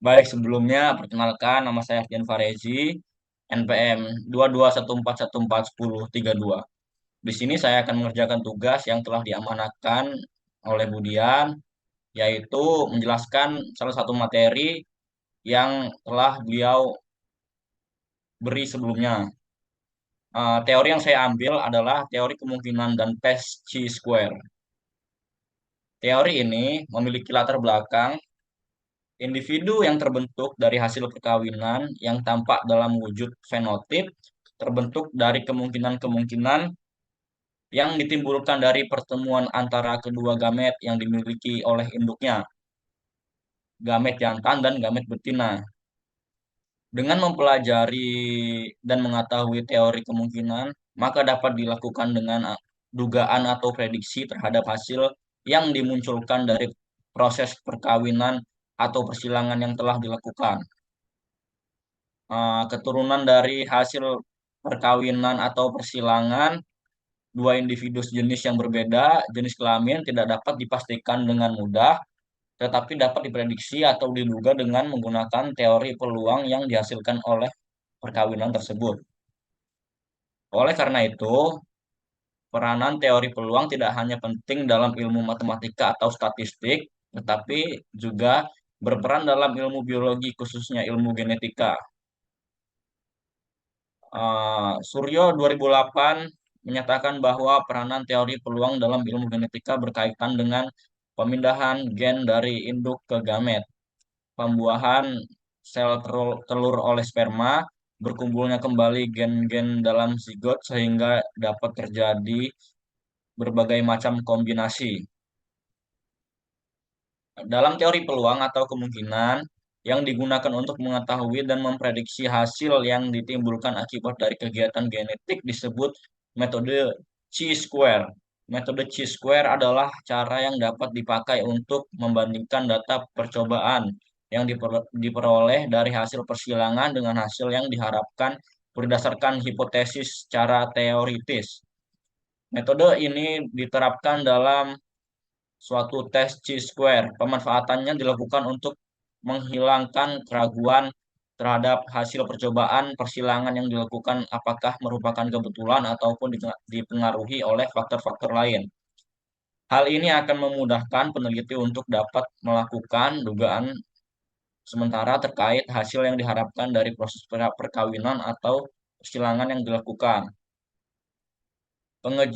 Baik, sebelumnya perkenalkan nama saya Ardian Farezi, NPM 22141411032. Di sini saya akan mengerjakan tugas yang telah diamanahkan oleh Budian, yaitu menjelaskan salah satu materi yang telah beliau beri sebelumnya. Teori yang saya ambil adalah teori kemungkinan dan tes chi-square. Teori ini memiliki latar belakang individu yang terbentuk dari hasil perkawinan yang tampak dalam wujud fenotip terbentuk dari kemungkinan-kemungkinan yang ditimbulkan dari pertemuan antara kedua gamet yang dimiliki oleh induknya, gamet jantan dan gamet betina. Dengan mempelajari dan mengetahui teori kemungkinan, maka dapat dilakukan dengan dugaan atau prediksi terhadap hasil yang dimunculkan dari proses perkawinan atau persilangan yang telah dilakukan. Keturunan dari hasil perkawinan atau persilangan dua individu sejenis yang berbeda, jenis kelamin tidak dapat dipastikan dengan mudah, tetapi dapat diprediksi atau diduga dengan menggunakan teori peluang yang dihasilkan oleh perkawinan tersebut. Oleh karena itu, peranan teori peluang tidak hanya penting dalam ilmu matematika atau statistik, tetapi juga berperan dalam ilmu biologi, khususnya ilmu genetika. Suryo 2008 menyatakan bahwa peranan teori peluang dalam ilmu genetika berkaitan dengan pemindahan gen dari induk ke gamet, pembuahan sel telur oleh sperma, berkumpulnya kembali gen-gen dalam zigot sehingga dapat terjadi berbagai macam kombinasi. Dalam teori peluang atau kemungkinan yang digunakan untuk mengetahui dan memprediksi hasil yang ditimbulkan akibat dari kegiatan genetik disebut metode chi-square. Metode chi-square adalah cara yang dapat dipakai untuk membandingkan data percobaan yang diperoleh dari hasil persilangan dengan hasil yang diharapkan berdasarkan hipotesis secara teoritis. Metode ini diterapkan dalam suatu tes chi-square. Pemanfaatannya dilakukan untuk menghilangkan keraguan terhadap hasil percobaan persilangan yang dilakukan apakah merupakan kebetulan ataupun dipengaruhi oleh faktor-faktor lain. Hal ini akan memudahkan peneliti untuk dapat melakukan dugaan sementara terkait hasil yang diharapkan dari proses perkawinan atau persilangan yang dilakukan.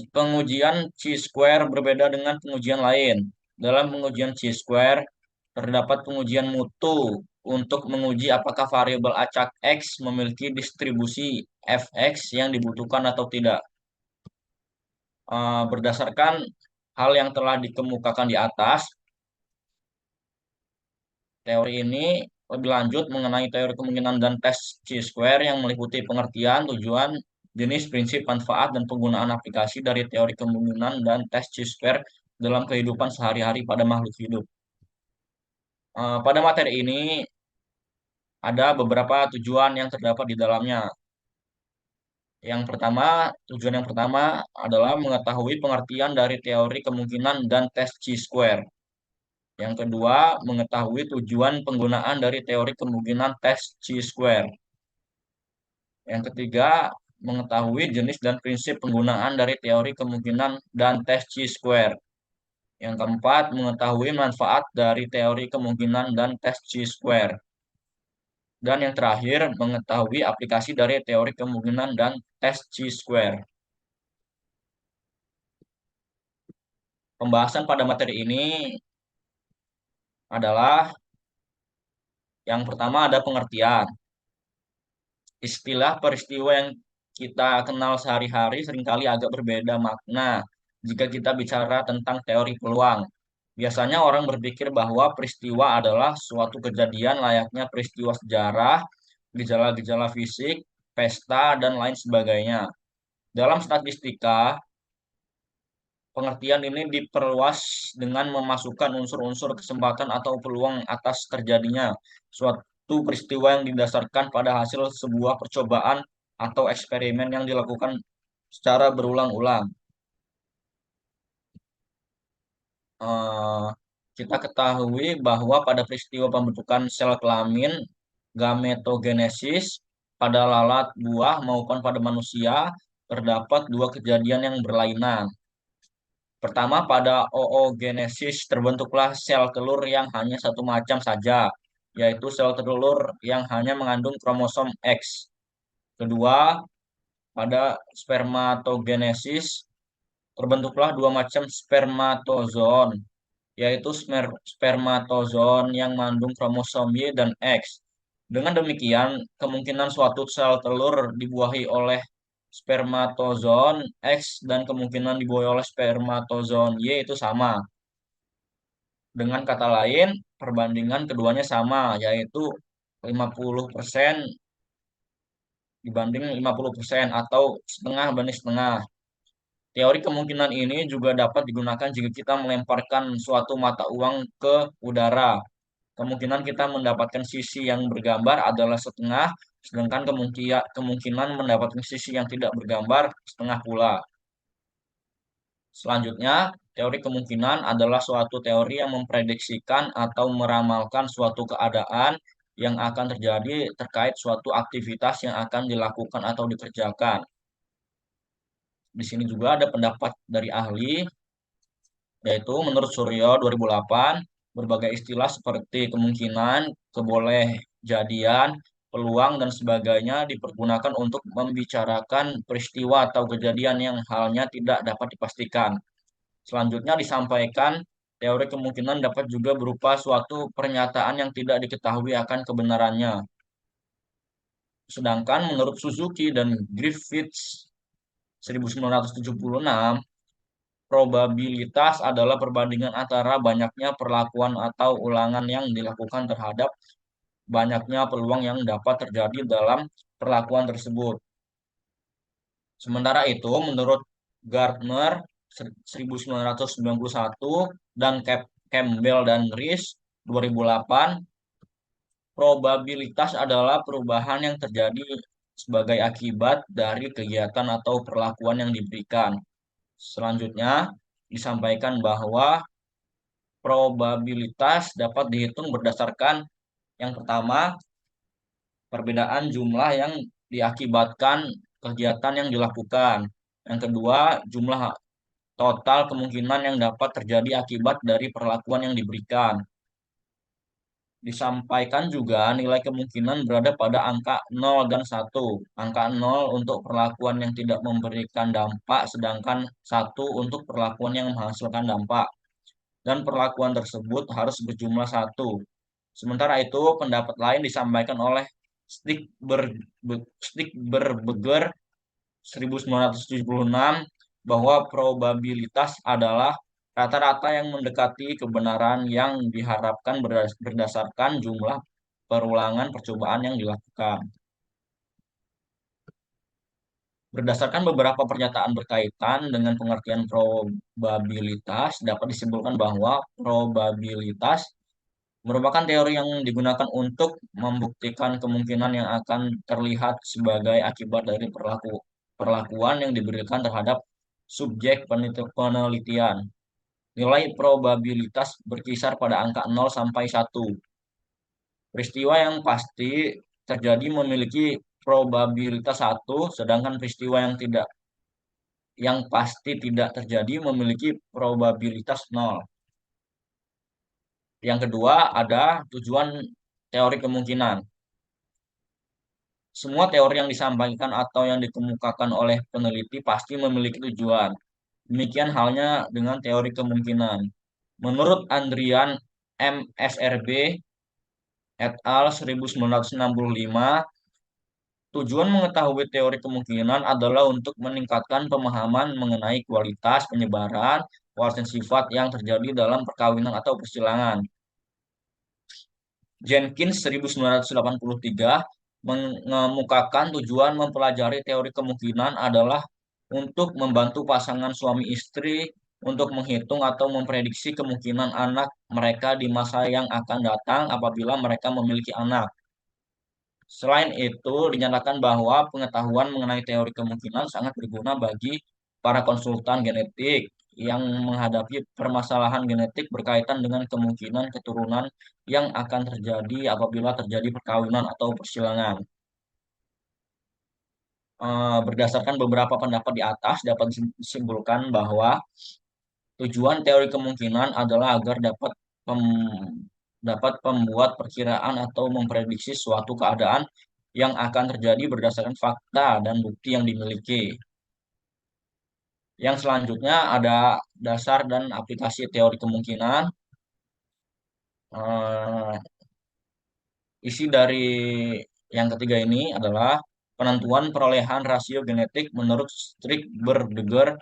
Pengujian chi-square berbeda dengan pengujian lain. Dalam pengujian chi-square, terdapat pengujian mutu untuk menguji apakah variabel acak X memiliki distribusi Fx yang dibutuhkan atau tidak. Berdasarkan hal yang telah dikemukakan di atas, teori ini lebih lanjut mengenai teori kemungkinan dan tes chi-square yang meliputi pengertian, tujuan, jenis, prinsip, manfaat, dan penggunaan aplikasi dari teori kemungkinan dan tes chi-square dalam kehidupan sehari-hari pada makhluk hidup. Pada materi ini ada beberapa tujuan yang terdapat di dalamnya. Tujuan yang pertama adalah mengetahui pengertian dari teori kemungkinan dan tes chi-square. Yang kedua, mengetahui tujuan penggunaan dari teori kemungkinan tes chi-square. Yang ketiga, mengetahui jenis dan prinsip penggunaan dari teori kemungkinan dan tes chi-square. Yang keempat, mengetahui manfaat dari teori kemungkinan dan tes chi-square. Dan yang terakhir, mengetahui aplikasi dari teori kemungkinan dan tes chi-square. Pembahasan pada materi ini adalah yang pertama ada pengertian. Istilah peristiwa yang kita kenal sehari-hari seringkali agak berbeda makna jika kita bicara tentang teori peluang. Biasanya orang berpikir bahwa peristiwa adalah suatu kejadian layaknya peristiwa sejarah, gejala-gejala fisik, pesta, dan lain sebagainya. Dalam statistika, pengertian ini diperluas dengan memasukkan unsur-unsur kesempatan atau peluang atas terjadinya suatu peristiwa yang didasarkan pada hasil sebuah percobaan atau eksperimen yang dilakukan secara berulang-ulang. Eh, Kita ketahui bahwa pada peristiwa pembentukan sel kelamin, gametogenesis, pada lalat buah maupun pada manusia, terdapat dua kejadian yang berlainan. Pertama, pada oogenesis terbentuklah sel telur yang hanya satu macam saja, yaitu sel telur yang hanya mengandung kromosom X. Kedua, pada spermatogenesis terbentuklah dua macam spermatozoon, yaitu spermatozoon yang mengandung kromosom Y dan X. Dengan demikian, kemungkinan suatu sel telur dibuahi oleh spermatozoon X dan kemungkinan dibuahi oleh spermatozoon Y itu sama. Dengan kata lain, perbandingan keduanya sama, yaitu 50% dibanding 50% atau setengah banding setengah. Teori kemungkinan ini juga dapat digunakan jika kita melemparkan suatu mata uang ke udara. Kemungkinan kita mendapatkan sisi yang bergambar adalah setengah, sedangkan kemungkinan mendapatkan sisi yang tidak bergambar setengah pula. Selanjutnya, teori kemungkinan adalah suatu teori yang memprediksikan atau meramalkan suatu keadaan yang akan terjadi terkait suatu aktivitas yang akan dilakukan atau dikerjakan. Di sini juga ada pendapat dari ahli, yaitu menurut Suryo 2008, berbagai istilah seperti kemungkinan, kebolehjadian, peluang, dan sebagainya dipergunakan untuk membicarakan peristiwa atau kejadian yang halnya tidak dapat dipastikan. Selanjutnya disampaikan, teori kemungkinan dapat juga berupa suatu pernyataan yang tidak diketahui akan kebenarannya. Sedangkan menurut Suzuki dan Griffiths 1976, probabilitas adalah perbandingan antara banyaknya perlakuan atau ulangan yang dilakukan terhadap banyaknya peluang yang dapat terjadi dalam perlakuan tersebut. Sementara itu, menurut Gardner 1991 dan Campbell dan Rees 2008, probabilitas adalah perubahan yang terjadi sebagai akibat dari kegiatan atau perlakuan yang diberikan. Selanjutnya, disampaikan bahwa probabilitas dapat dihitung berdasarkan yang pertama, perbedaan jumlah yang diakibatkan kegiatan yang dilakukan. Yang kedua, jumlah total kemungkinan yang dapat terjadi akibat dari perlakuan yang diberikan. Disampaikan juga nilai kemungkinan berada pada angka 0 dan 1. Angka 0 untuk perlakuan yang tidak memberikan dampak, sedangkan 1 untuk perlakuan yang menghasilkan dampak. Dan perlakuan tersebut harus berjumlah 1. Sementara itu, pendapat lain disampaikan oleh Stigberger 1976 bahwa probabilitas adalah rata-rata yang mendekati kebenaran yang diharapkan berdasarkan jumlah perulangan percobaan yang dilakukan. Berdasarkan beberapa pernyataan berkaitan dengan pengertian probabilitas, dapat disimpulkan bahwa probabilitas merupakan teori yang digunakan untuk membuktikan kemungkinan yang akan terlihat sebagai akibat dari perlakuan yang diberikan terhadap subjek penelitian. Nilai probabilitas berkisar pada angka 0 sampai 1. Peristiwa yang pasti terjadi memiliki probabilitas 1, sedangkan peristiwa yang pasti tidak terjadi memiliki probabilitas 0. Yang kedua ada tujuan teori kemungkinan. Semua teori yang disampaikan atau yang dikemukakan oleh peneliti pasti memiliki tujuan. Demikian halnya dengan teori kemungkinan. Menurut Andrian MSRB et al. 1965, tujuan mengetahui teori kemungkinan adalah untuk meningkatkan pemahaman mengenai kualitas penyebaran, kualitas sifat yang terjadi dalam perkawinan atau persilangan. Jenkins 1983 mengemukakan tujuan mempelajari teori kemungkinan adalah untuk membantu pasangan suami istri untuk menghitung atau memprediksi kemungkinan anak mereka di masa yang akan datang apabila mereka memiliki anak. Selain itu, dinyatakan bahwa pengetahuan mengenai teori kemungkinan sangat berguna bagi para konsultan genetik yang menghadapi permasalahan genetik berkaitan dengan kemungkinan keturunan yang akan terjadi apabila terjadi perkawinan atau persilangan. Berdasarkan beberapa pendapat di atas, dapat disimpulkan bahwa tujuan teori kemungkinan adalah agar dapat membuat perkiraan atau memprediksi suatu keadaan yang akan terjadi berdasarkan fakta dan bukti yang dimiliki. Yang selanjutnya ada dasar dan aplikasi teori kemungkinan. Eh, Isi dari yang ketiga ini adalah penentuan perolehan rasio genetik menurut Strict-Berdeger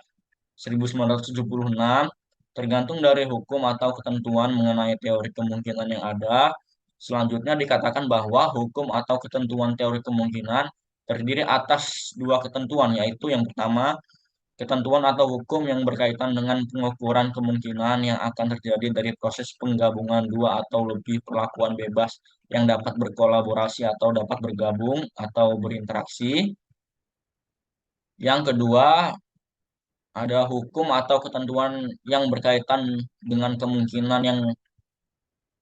1976 tergantung dari hukum atau ketentuan mengenai teori kemungkinan yang ada. Selanjutnya dikatakan bahwa hukum atau ketentuan teori kemungkinan terdiri atas dua ketentuan, yaitu yang pertama ketentuan atau hukum yang berkaitan dengan pengukuran kemungkinan yang akan terjadi dari proses penggabungan dua atau lebih perlakuan bebas yang dapat berkolaborasi atau dapat bergabung atau berinteraksi. Yang kedua, ada hukum atau ketentuan yang berkaitan dengan kemungkinan yang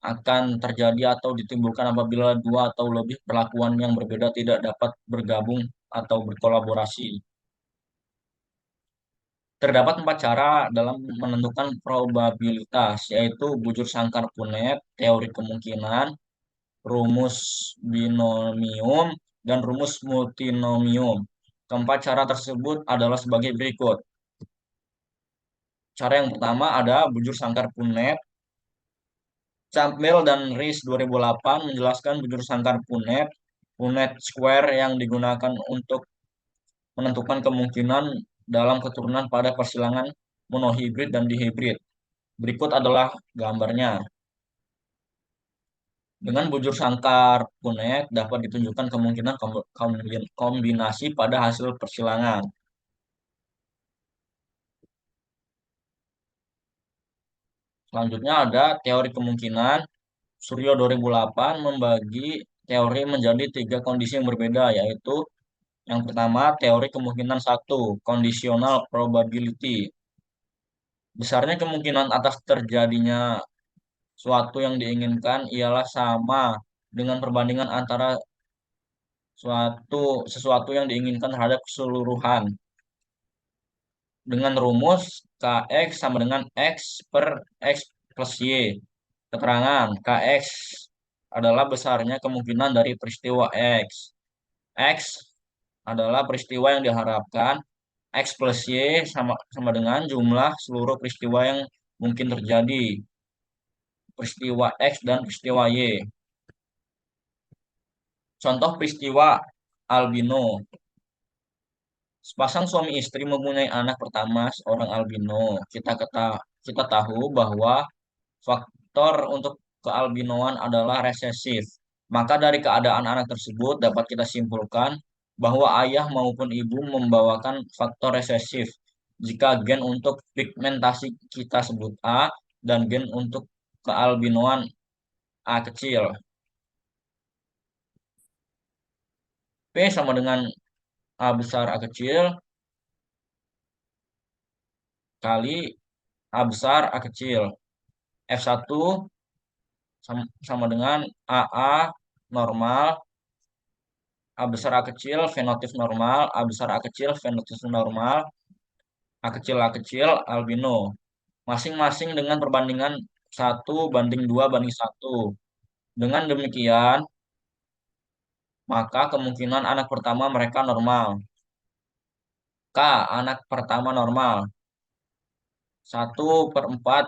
akan terjadi atau ditimbulkan apabila dua atau lebih perlakuan yang berbeda tidak dapat bergabung atau berkolaborasi. Terdapat empat cara dalam menentukan probabilitas, yaitu bujur sangkar-Punet, teori kemungkinan, rumus binomium, dan rumus multinomium. Keempat cara tersebut adalah sebagai berikut. Cara yang pertama ada bujur sangkar-Punet. Campbell dan Rees 2008 menjelaskan bujur sangkar Punnett, Punnett square yang digunakan untuk menentukan kemungkinan dalam keturunan pada persilangan monohibrid dan dihibrid. Berikut adalah gambarnya. Dengan bujur sangkar Punnett dapat ditunjukkan kemungkinan kombinasi pada hasil persilangan. Selanjutnya ada teori kemungkinan. Suryo 2008 membagi teori menjadi tiga kondisi yang berbeda, yaitu yang pertama, teori kemungkinan satu, conditional probability. Besarnya kemungkinan atas terjadinya suatu yang diinginkan ialah sama dengan perbandingan antara sesuatu yang diinginkan terhadap keseluruhan. Dengan rumus Kx sama dengan X per X plus Y. Keterangan Kx adalah besarnya kemungkinan dari peristiwa X. X adalah peristiwa yang diharapkan. X plus Y sama dengan jumlah seluruh peristiwa yang mungkin terjadi. Peristiwa X dan peristiwa Y. Contoh peristiwa albino. Sepasang suami istri mempunyai anak pertama seorang albino. Kita tahu bahwa faktor untuk kealbinoan adalah resesif. Maka dari keadaan anak tersebut dapat kita simpulkan bahwa ayah maupun ibu membawakan faktor resesif. Jika gen untuk pigmentasi kita sebut A dan gen untuk kealbinoan A kecil. P sama dengan A besar A kecil kali A besar A kecil. F1 sama dengan AA normal, A besar A kecil fenotip normal, A besar A kecil fenotip normal, A kecil albino. Masing-masing dengan perbandingan 1:2:1. Dengan demikian, maka kemungkinan anak pertama mereka normal. K, anak pertama normal. 1/4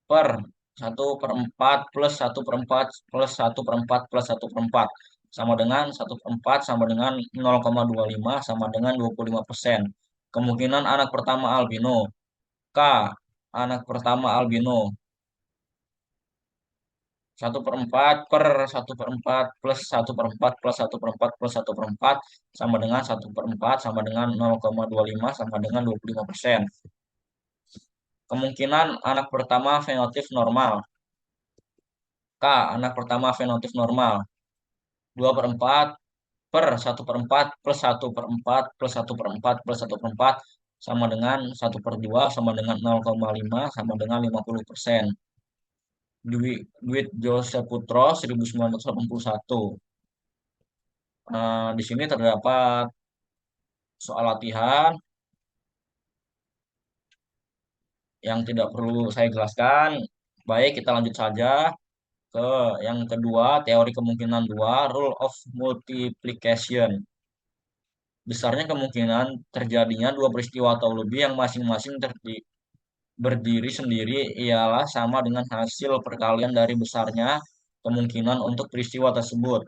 per 1/4 plus 1/4 plus 1/4 plus 1/4 sama dengan 1/4 sama dengan 0,25 sama dengan 25%. Kemungkinan anak pertama albino. K, anak pertama albino. 1/4 per 1/4 plus 1/4 plus 1/4 plus 1/4 sama dengan 1/4 sama dengan 0,25 sama dengan 25%. Kemungkinan anak pertama fenotip normal. K, anak pertama fenotip normal. 2/4 per 1/4 plus 1/4 plus 1/4 plus 1/4 sama dengan 1/2 sama dengan 0,5 sama dengan 50%. Duit Joseph Putro 1981. Di sini terdapat soal latihan yang tidak perlu saya jelaskan. Baik, kita lanjut saja ke yang kedua, teori kemungkinan dua, rule of multiplication. Besarnya kemungkinan terjadinya dua peristiwa atau lebih yang masing-masing berdiri sendiri ialah sama dengan hasil perkalian dari besarnya kemungkinan untuk peristiwa tersebut,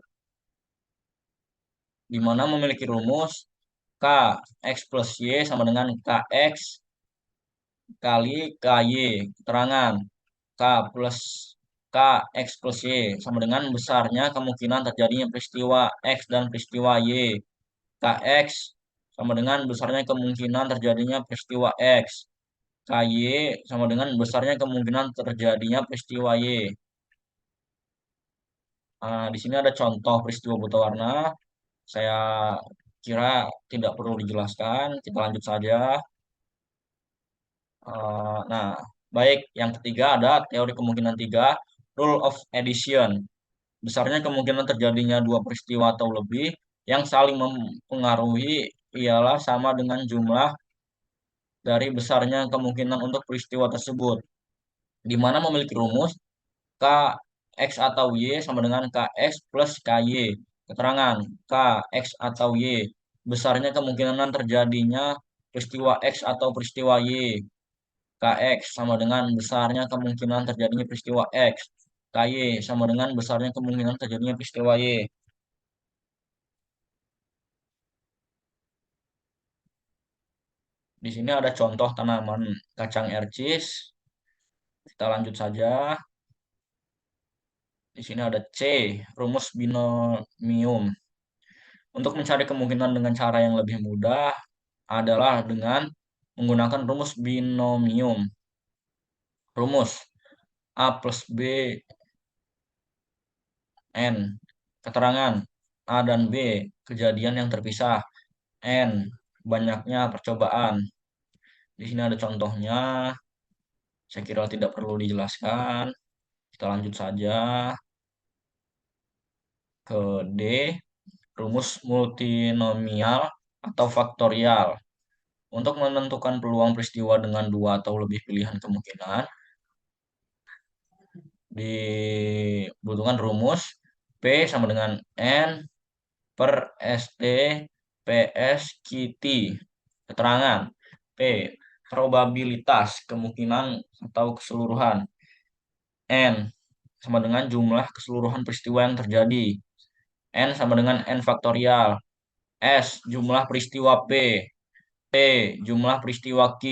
di mana memiliki rumus K X plus Y sama dengan KX kali KY. Keterangan K plus K X plus Y sama dengan besarnya kemungkinan terjadinya peristiwa X dan peristiwa Y. KX sama dengan besarnya kemungkinan terjadinya peristiwa X. KY sama dengan besarnya kemungkinan terjadinya peristiwa Y. Di sini ada contoh peristiwa buta warna. Saya kira tidak perlu dijelaskan. Kita lanjut saja. Nah, baik. Yang ketiga ada teori kemungkinan tiga, rule of addition. Besarnya kemungkinan terjadinya dua peristiwa atau lebih yang saling mempengaruhi ialah sama dengan jumlah dari besarnya kemungkinan untuk peristiwa tersebut, di mana memiliki rumus K X atau Y sama dengan KX plus KY. Keterangan K X atau Y. Besarnya kemungkinan terjadinya peristiwa X atau peristiwa Y. KX sama dengan besarnya kemungkinan terjadinya peristiwa X. KY sama dengan besarnya kemungkinan terjadinya peristiwa Y. Di sini ada contoh tanaman kacang ercis. Kita lanjut saja. Di sini ada C, rumus binomium. Untuk mencari kemungkinan dengan cara yang lebih mudah adalah dengan menggunakan rumus binomium. Rumus A plus B N. Keterangan A dan B, kejadian yang terpisah. N, banyaknya percobaan. Di sini ada contohnya. Saya kira tidak perlu dijelaskan. Kita lanjut saja ke D, rumus multinomial atau faktorial. Untuk menentukan peluang peristiwa dengan dua atau lebih pilihan kemungkinan, dibutuhkan rumus P sama dengan N per ST PS QT. Keterangan P, probabilitas kemungkinan atau keseluruhan. N sama dengan jumlah keseluruhan peristiwa yang terjadi. N sama dengan N faktorial. S, jumlah peristiwa P. T, jumlah peristiwa Q.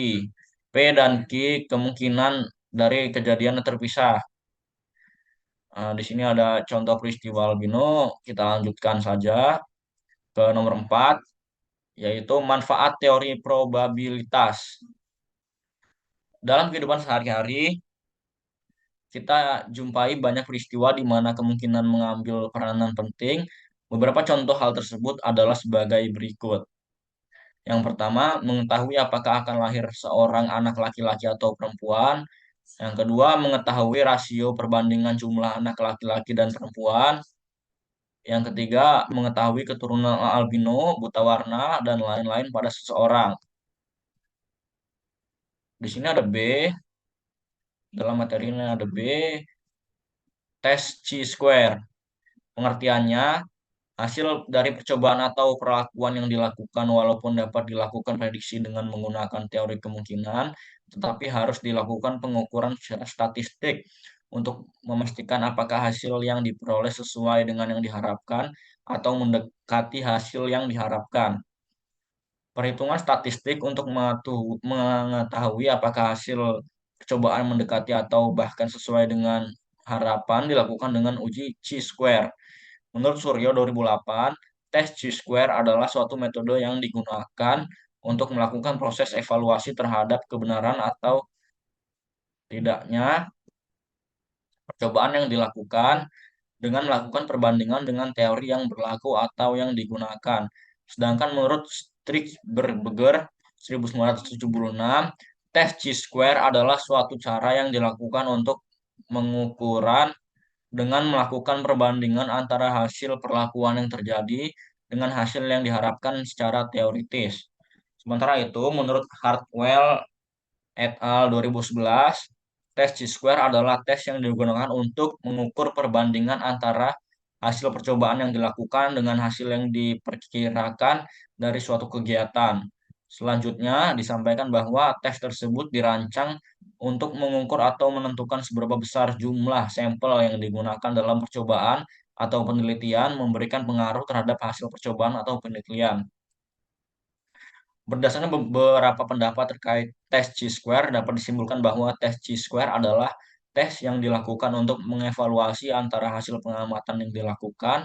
P dan Q kemungkinan dari kejadian yang terpisah. Di sini ada contoh peristiwa albino. Kita lanjutkan saja ke nomor 4, yaitu manfaat teori probabilitas. Dalam kehidupan sehari-hari, kita jumpai banyak peristiwa di mana kemungkinan mengambil peranan penting. Beberapa contoh hal tersebut adalah sebagai berikut. Yang pertama, mengetahui apakah akan lahir seorang anak laki-laki atau perempuan. Yang kedua, mengetahui rasio perbandingan jumlah anak laki-laki dan perempuan. Yang ketiga, mengetahui keturunan albino, buta warna, dan lain-lain pada seseorang. Di sini ada B, dalam materi ini ada B, tes chi-square. Pengertiannya, hasil dari percobaan atau perlakuan yang dilakukan walaupun dapat dilakukan prediksi dengan menggunakan teori kemungkinan, tetapi harus dilakukan pengukuran secara statistik untuk memastikan apakah hasil yang diperoleh sesuai dengan yang diharapkan atau mendekati hasil yang diharapkan. Perhitungan statistik untuk mengetahui apakah hasil percobaan mendekati atau bahkan sesuai dengan harapan dilakukan dengan uji chi-square. Menurut Suryo 2008, tes chi-square adalah suatu metode yang digunakan untuk melakukan proses evaluasi terhadap kebenaran atau tidaknya percobaan yang dilakukan dengan melakukan perbandingan dengan teori yang berlaku atau yang digunakan. Sedangkan menurut Strixberger, 1976, tes Chi-square adalah suatu cara yang dilakukan untuk mengukuran dengan melakukan perbandingan antara hasil perlakuan yang terjadi dengan hasil yang diharapkan secara teoritis. Sementara itu, menurut Hartwell et al. 2011, tes Chi-square adalah tes yang digunakan untuk mengukur perbandingan antara hasil percobaan yang dilakukan dengan hasil yang diperkirakan dari suatu kegiatan. Selanjutnya, disampaikan bahwa tes tersebut dirancang untuk mengukur atau menentukan seberapa besar jumlah sampel yang digunakan dalam percobaan atau penelitian memberikan pengaruh terhadap hasil percobaan atau penelitian. Berdasarkan beberapa pendapat terkait tes Chi-square, dapat disimpulkan bahwa tes Chi-square adalah tes yang dilakukan untuk mengevaluasi antara hasil pengamatan yang dilakukan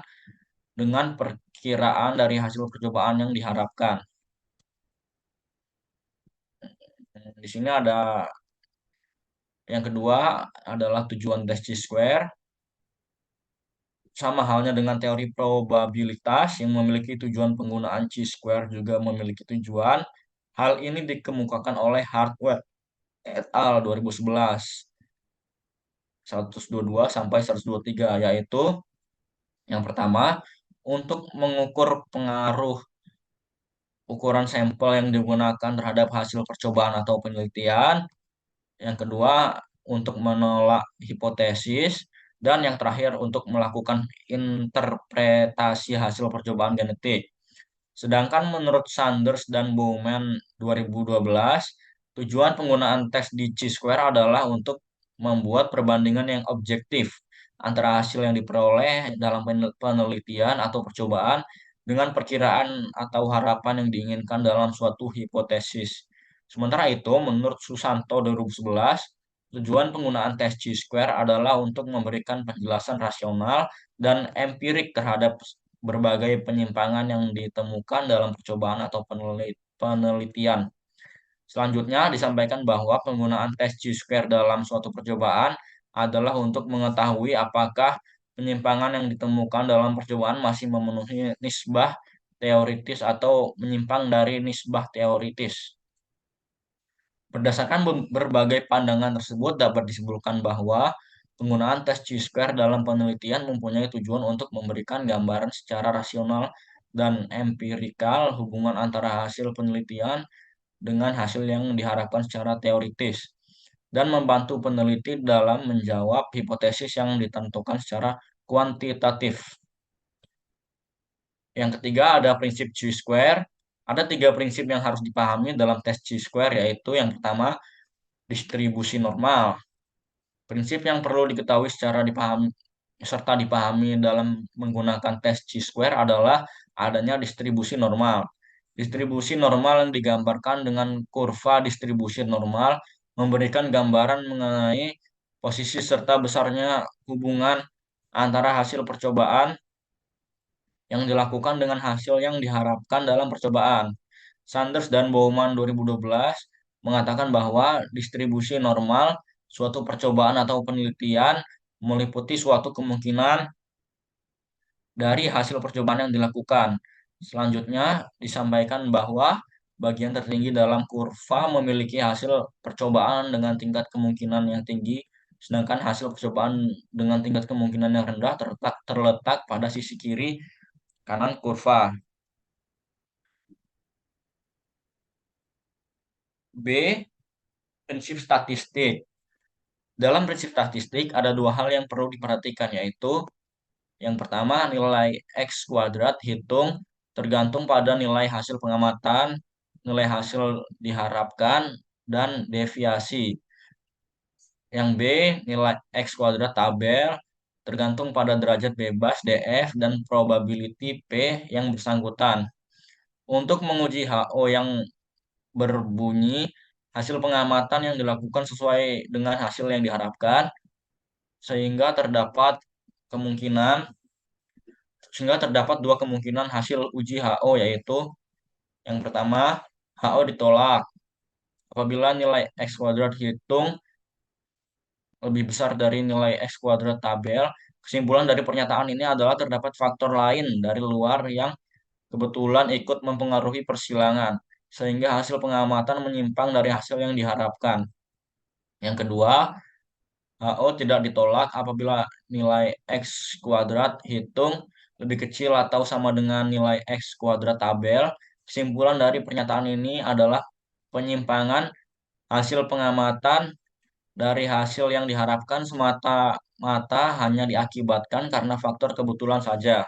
dengan perkiraan dari hasil percobaan yang diharapkan. Di sini ada yang kedua adalah tujuan tes Chi-square. Sama halnya dengan teori probabilitas yang memiliki tujuan, penggunaan Chi-square juga memiliki tujuan. Hal ini dikemukakan oleh Hartwell et al. 2011. 122 sampai 123, yaitu yang pertama untuk mengukur pengaruh ukuran sampel yang digunakan terhadap hasil percobaan atau penelitian, yang kedua untuk menolak hipotesis, dan yang terakhir untuk melakukan interpretasi hasil percobaan genetik. Sedangkan menurut Sanders dan Bowman 2012, tujuan penggunaan tes di Chi-square adalah untuk membuat perbandingan yang objektif antara hasil yang diperoleh dalam penelitian atau percobaan dengan perkiraan atau harapan yang diinginkan dalam suatu hipotesis. Sementara itu, menurut Susanto 2011, tujuan penggunaan tes Chi-square adalah untuk memberikan penjelasan rasional dan empirik terhadap berbagai penyimpangan yang ditemukan dalam percobaan atau penelitian. Selanjutnya disampaikan bahwa penggunaan tes Chi-square dalam suatu percobaan adalah untuk mengetahui apakah penyimpangan yang ditemukan dalam percobaan masih memenuhi nisbah teoritis atau menyimpang dari nisbah teoritis. Berdasarkan berbagai pandangan tersebut, dapat disimpulkan bahwa penggunaan tes Chi-square dalam penelitian mempunyai tujuan untuk memberikan gambaran secara rasional dan empirikal hubungan antara hasil penelitian dengan hasil yang diharapkan secara teoritis, dan membantu peneliti dalam menjawab hipotesis yang ditentukan secara kuantitatif. Yang ketiga ada prinsip Chi-square. Ada tiga prinsip yang harus dipahami dalam tes Chi-square, yaitu yang pertama, distribusi normal. Prinsip yang perlu diketahui secara dipahami serta dipahami dalam menggunakan tes Chi-square adalah adanya distribusi normal. Distribusi normal yang digambarkan dengan kurva distribusi normal memberikan gambaran mengenai posisi serta besarnya hubungan antara hasil percobaan yang dilakukan dengan hasil yang diharapkan dalam percobaan. Sanders dan Bowman 2012 mengatakan bahwa distribusi normal suatu percobaan atau penelitian meliputi suatu kemungkinan dari hasil percobaan yang dilakukan. Selanjutnya disampaikan bahwa bagian tertinggi dalam kurva memiliki hasil percobaan dengan tingkat kemungkinan yang tinggi, sedangkan hasil percobaan dengan tingkat kemungkinan yang rendah terletak pada sisi kiri kanan kurva. B. Prinsip statistik. Dalam prinsip statistik ada dua hal yang perlu diperhatikan, yaitu yang pertama nilai X kuadrat hitung tergantung pada nilai hasil pengamatan, nilai hasil diharapkan, dan deviasi. Yang B, nilai X kuadrat tabel tergantung pada derajat bebas DF dan probability P yang bersangkutan. Untuk menguji HO yang berbunyi, hasil pengamatan yang dilakukan sesuai dengan hasil yang diharapkan, sehingga terdapat kemungkinan sehingga terdapat dua kemungkinan hasil uji HO, yaitu yang pertama, HO ditolak apabila nilai X kuadrat hitung lebih besar dari nilai X kuadrat tabel. Kesimpulan dari pernyataan ini adalah terdapat faktor lain dari luar yang kebetulan ikut mempengaruhi persilangan, sehingga hasil pengamatan menyimpang dari hasil yang diharapkan. Yang kedua, HO tidak ditolak apabila nilai X kuadrat hitung lebih kecil atau sama dengan nilai X kuadrat tabel. Kesimpulan dari pernyataan ini adalah penyimpangan hasil pengamatan dari hasil yang diharapkan semata-mata hanya diakibatkan karena faktor kebetulan saja.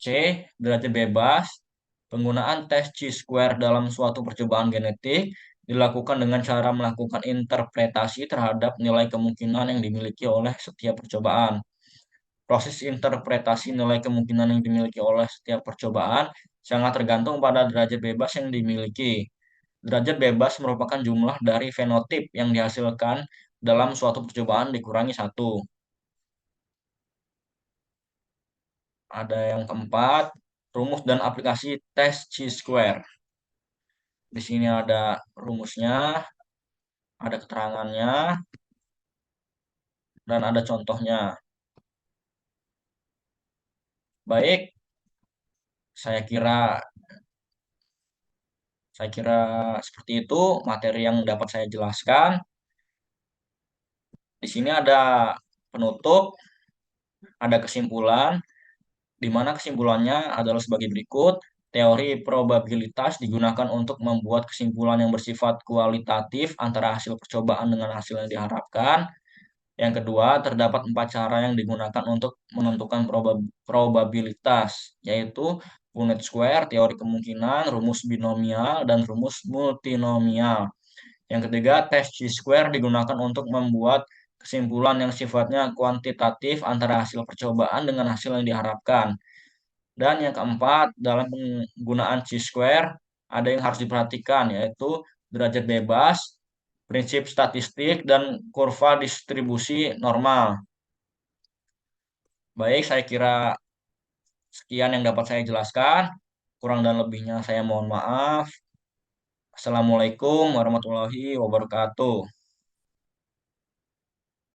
C. Derajat bebas. Penggunaan tes chi-square dalam suatu percobaan genetik dilakukan dengan cara melakukan interpretasi terhadap nilai kemungkinan yang dimiliki oleh setiap percobaan. Proses interpretasi nilai kemungkinan yang dimiliki oleh setiap percobaan sangat tergantung pada derajat bebas yang dimiliki. Derajat bebas merupakan jumlah dari fenotip yang dihasilkan dalam suatu percobaan dikurangi satu. Ada yang keempat, rumus dan aplikasi tes chi-square. Di sini ada rumusnya, ada keterangannya, dan ada contohnya. Baik, saya kira saya kira seperti itu materi yang dapat saya jelaskan. Di sini ada penutup, ada kesimpulan, di mana kesimpulannya adalah sebagai berikut. Teori probabilitas digunakan untuk membuat kesimpulan yang bersifat kualitatif antara hasil percobaan dengan hasil yang diharapkan. Yang kedua, terdapat empat cara yang digunakan untuk menentukan probabilitas, yaitu Punnett square, teori kemungkinan, rumus binomial, dan rumus multinomial. Yang ketiga, tes chi-square digunakan untuk membuat kesimpulan yang sifatnya kuantitatif antara hasil percobaan dengan hasil yang diharapkan. Dan yang keempat, dalam penggunaan chi-square, ada yang harus diperhatikan, yaitu derajat bebas, prinsip statistik, dan kurva distribusi normal. Baik, saya kira sekian yang dapat saya jelaskan. Kurang dan lebihnya saya mohon maaf. Assalamualaikum warahmatullahi wabarakatuh.